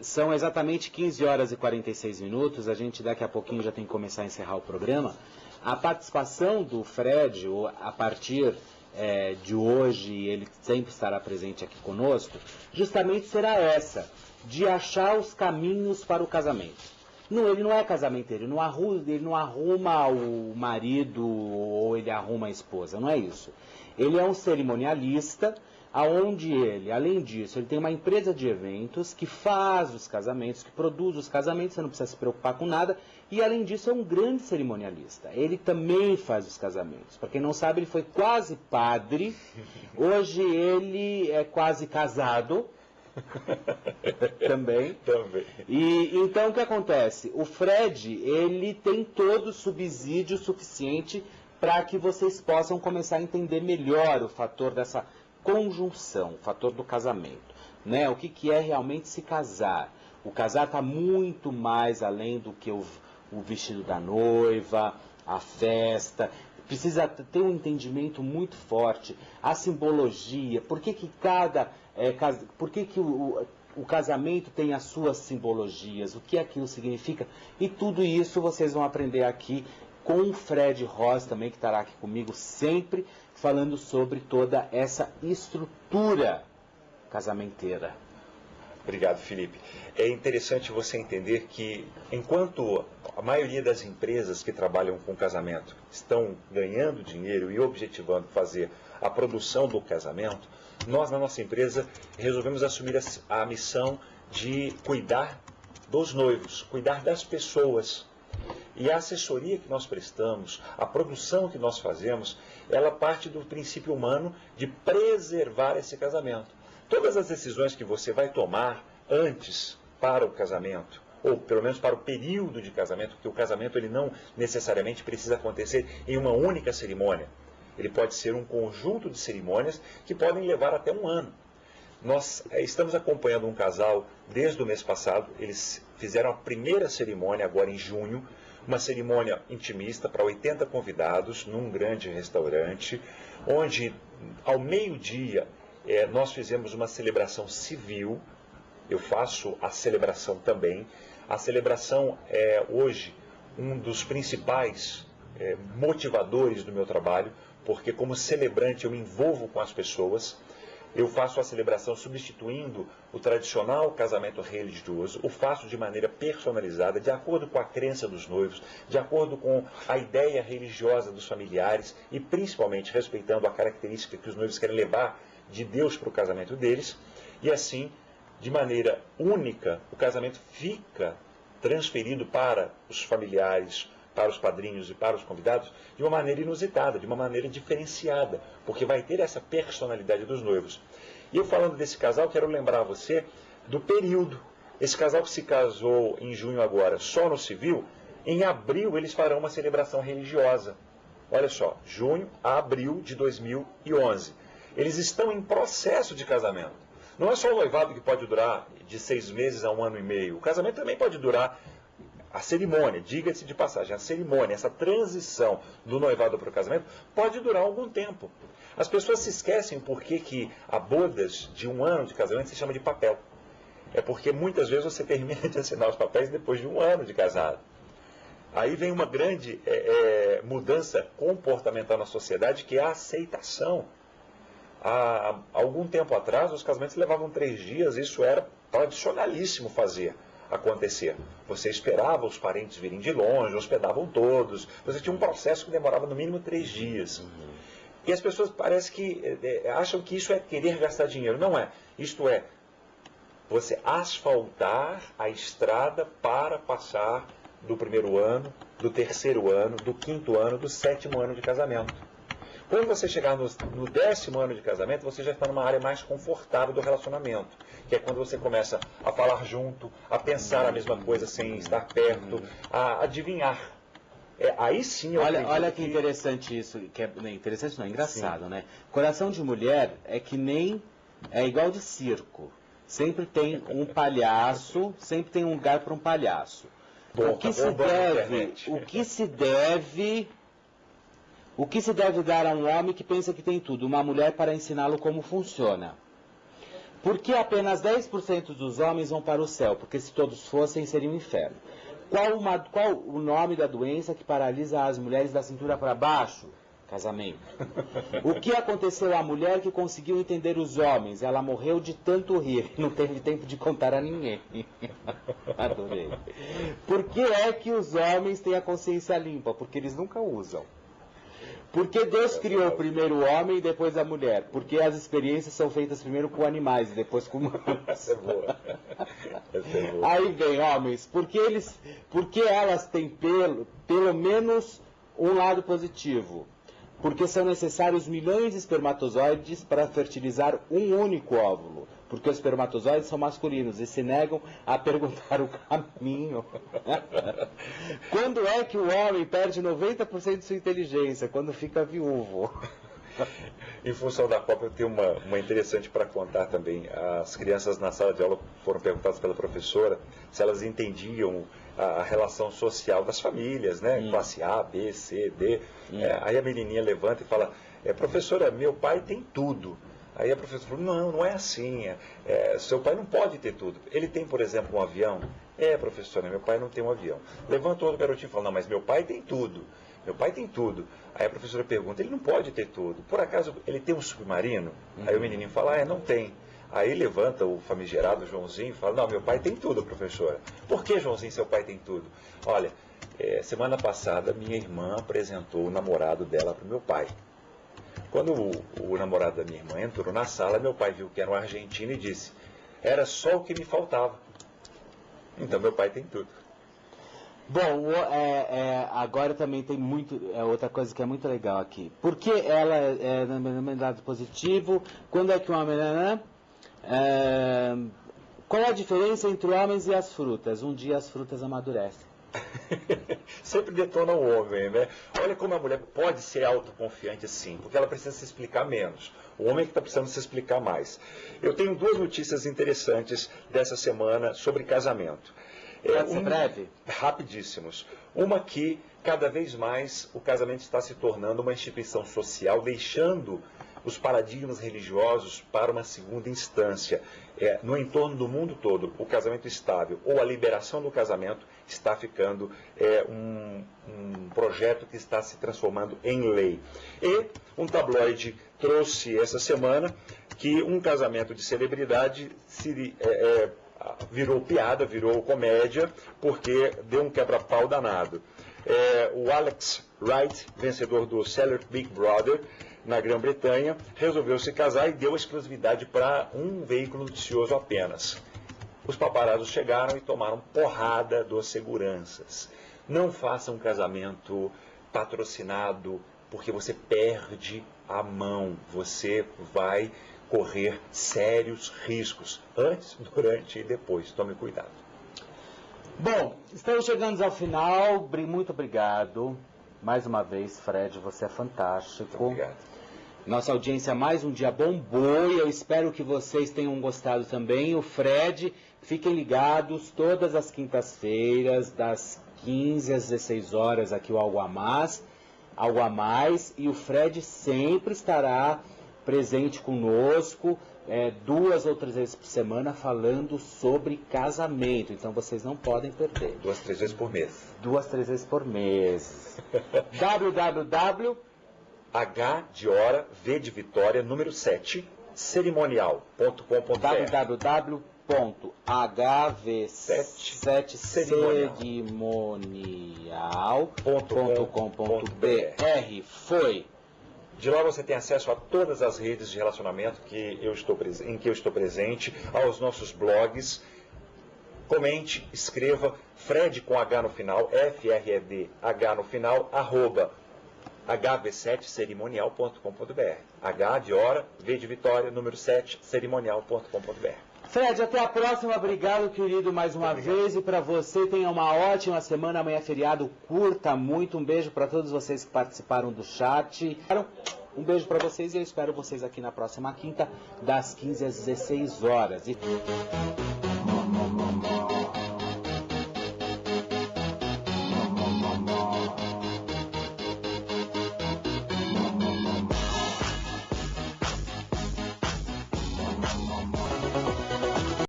São exatamente 15 horas e 46 minutos, a gente daqui a pouquinho já tem que começar a encerrar o programa. A participação do Fred, a partir de hoje, ele sempre estará presente aqui conosco, justamente será essa, de achar os caminhos para o casamento. Não, ele não é casamenteiro, ele não arruma o marido ou ele arruma a esposa, não é isso. Ele é um cerimonialista, aonde ele, além disso, ele tem uma empresa de eventos que faz os casamentos, que produz os casamentos, você não precisa se preocupar com nada, e além disso é um grande cerimonialista. Ele também faz os casamentos. Para quem não sabe, ele foi quase padre, hoje ele é quase casado, também. E então o que acontece? O Fred, ele tem todo o subsídio suficiente para que vocês possam começar a entender melhor o fator dessa conjunção, o fator do casamento, né? O que é realmente se casar. O casar está muito mais além do que o vestido da noiva, a festa. Precisa ter um entendimento muito forte, a simbologia, por que o casamento tem as suas simbologias, o que aquilo significa, e tudo isso vocês vão aprender aqui com o Fred Ross também, que estará aqui comigo sempre, falando sobre toda essa estrutura casamenteira. Obrigado, Felipe. É interessante você entender que, enquanto a maioria das empresas que trabalham com casamento estão ganhando dinheiro e objetivando fazer a produção do casamento, nós, na nossa empresa, resolvemos assumir a missão de cuidar dos noivos, cuidar das pessoas. E a assessoria que nós prestamos, a produção que nós fazemos, ela parte do princípio humano de preservar esse casamento. Todas as decisões que você vai tomar antes para o casamento, ou pelo menos para o período de casamento, porque o casamento ele não necessariamente precisa acontecer em uma única cerimônia. Ele pode ser um conjunto de cerimônias que podem levar até um ano. Nós estamos acompanhando um casal desde o mês passado. Eles fizeram a primeira cerimônia agora em junho, uma cerimônia intimista para 80 convidados num grande restaurante, onde ao meio-dia nós fizemos uma celebração civil. Eu faço a celebração também. A celebração é hoje um dos principais motivadores do meu trabalho, porque como celebrante eu me envolvo com as pessoas. Eu faço a celebração substituindo o tradicional casamento religioso, o faço de maneira personalizada, de acordo com a crença dos noivos, de acordo com a ideia religiosa dos familiares e principalmente respeitando a característica que os noivos querem levar de Deus para o casamento deles. E assim, de maneira única, o casamento fica transferido para os familiares, para os padrinhos e para os convidados, de uma maneira inusitada, de uma maneira diferenciada, porque vai ter essa personalidade dos noivos. E eu falando desse casal, quero lembrar você do período. Esse casal que se casou em junho agora, só no civil, em abril eles farão uma celebração religiosa. Olha só, junho a abril de 2011. Eles estão em processo de casamento. Não é só o noivado que pode durar de 6 meses a 1 ano e meio. O casamento também pode durar. A cerimônia, diga-se de passagem, a cerimônia, essa transição do noivado para o casamento pode durar algum tempo. As pessoas se esquecem porque que a bodas de 1 ano de casamento se chama de papel. É porque muitas vezes você termina de assinar os papéis depois de 1 ano de casado. Aí vem uma grande mudança comportamental na sociedade, que é a aceitação. Há algum tempo atrás, os casamentos levavam 3 dias, isso era tradicionalíssimo acontecer. Você esperava os parentes virem de longe, hospedavam todos, você tinha um processo que demorava no mínimo 3 dias. E as pessoas parece que acham que isso é querer gastar dinheiro. Não é. Isto é você asfaltar a estrada para passar do 1º ano, do 3º ano, do 5º ano, do 7º ano de casamento. Quando você chegar no 10º ano de casamento, você já está numa área mais confortável do relacionamento, que é quando você começa a falar junto, a pensar a mesma coisa sem estar perto, a adivinhar. Aí sim eu olha que interessante isso, que é interessante não, é engraçado, sim, né? Coração de mulher é igual de circo. Sempre tem um palhaço, sempre tem um lugar para um palhaço. Bom, O que se deve dar a um homem que pensa que tem tudo? Uma mulher para ensiná-lo como funciona. Por que apenas 10% dos homens vão para o céu? Porque se todos fossem, seria um inferno. Qual o nome da doença que paralisa as mulheres da cintura para baixo? Casamento. O que aconteceu à mulher que conseguiu entender os homens? Ela morreu de tanto rir, não teve tempo de contar a ninguém. Adorei. Por que é que os homens têm a consciência limpa? Porque eles nunca usam. Por que Deus criou primeiro o homem e depois a mulher? Porque as experiências são feitas primeiro com animais e depois com humanos. Essa é boa. Essa é boa. Aí vem, homens, por que elas têm pelo menos um lado positivo? Porque são necessários milhões de espermatozoides para fertilizar um único óvulo. Porque os espermatozoides são masculinos e se negam a perguntar o caminho. Quando é que o homem perde 90% de sua inteligência? Quando fica viúvo. Em função da Copa, eu tenho uma interessante para contar também. As crianças na sala de aula foram perguntadas pela professora se elas entendiam a relação social das famílias, né? Classe A, B, C, D. Aí a menininha levanta e fala, professora, meu pai tem tudo. Aí a professora falou, não é assim, seu pai não pode ter tudo. Ele tem, por exemplo, um avião? Professora, meu pai não tem um avião. Levanta outro garotinho e fala, não, mas meu pai tem tudo. Meu pai tem tudo. Aí a professora pergunta, ele não pode ter tudo. Por acaso ele tem um submarino? Aí o menininho fala, não tem. Aí levanta o famigerado Joãozinho e fala, não, meu pai tem tudo, professora. Por que, Joãozinho, seu pai tem tudo? Olha, semana passada minha irmã apresentou o namorado dela para o meu pai. Quando o namorado da minha irmã entrou na sala, meu pai viu que era um argentino e disse, era só o que me faltava. Então meu pai tem tudo. Bom, agora também tem outra coisa que é muito legal aqui. Por que ela é no lado positivo? Quando é que uma menina... qual é a diferença entre homens e as frutas? Um dia as frutas amadurecem. Sempre detona o homem, né? Olha como a mulher pode ser autoconfiante sim, porque ela precisa se explicar menos. O homem é que está precisando se explicar mais. Eu tenho duas notícias interessantes dessa semana sobre casamento. Pode ser breve? Rapidíssimos. Uma que, cada vez mais, o casamento está se tornando uma instituição social, deixando os paradigmas religiosos para uma segunda instância. No entorno do mundo todo, o casamento estável ou a liberação do casamento está ficando um projeto que está se transformando em lei. E um tabloide trouxe essa semana que um casamento de celebridade virou piada, virou comédia, porque deu um quebra-pau danado. O Alex Wright, vencedor do Celebrity Big Brother, na Grã-Bretanha, resolveu se casar e deu exclusividade para um veículo noticioso apenas. Os paparazzi chegaram e tomaram porrada dos seguranças. Não faça um casamento patrocinado, porque você perde a mão. Você vai correr sérios riscos, antes, durante e depois. Tome cuidado. Bom, estamos chegando ao final. Muito obrigado. Mais uma vez, Fred, você é fantástico. Muito obrigado. Nossa audiência mais um dia bombou e eu espero que vocês tenham gostado também. O Fred, fiquem ligados todas as quintas-feiras, das 15 às 16 horas, aqui o Algo a Mais. E o Fred sempre estará presente conosco, 2 ou 3 vezes por semana, falando sobre casamento. Então vocês não podem perder. 2, 3 vezes por mês. 2, 3 vezes por mês. H de hora, V de Vitória, número 7, cerimonial.com.br. www.hv7cerimonial.com.br. Foi. De lá você tem acesso a todas as redes de relacionamento em que eu estou presente, aos nossos blogs. Comente, escreva, Fred com H no final, FRED, H no final, hv7cerimonial.com.br. H de hora, V de Vitória, número 7, cerimonial.com.br. Fred, até a próxima. Obrigado, querido, mais uma vez. E para você, tenha uma ótima semana. Amanhã é feriado, curta muito. Um beijo para todos vocês que participaram do chat. Um beijo para vocês e eu espero vocês aqui na próxima quinta, das 15 às 16 horas.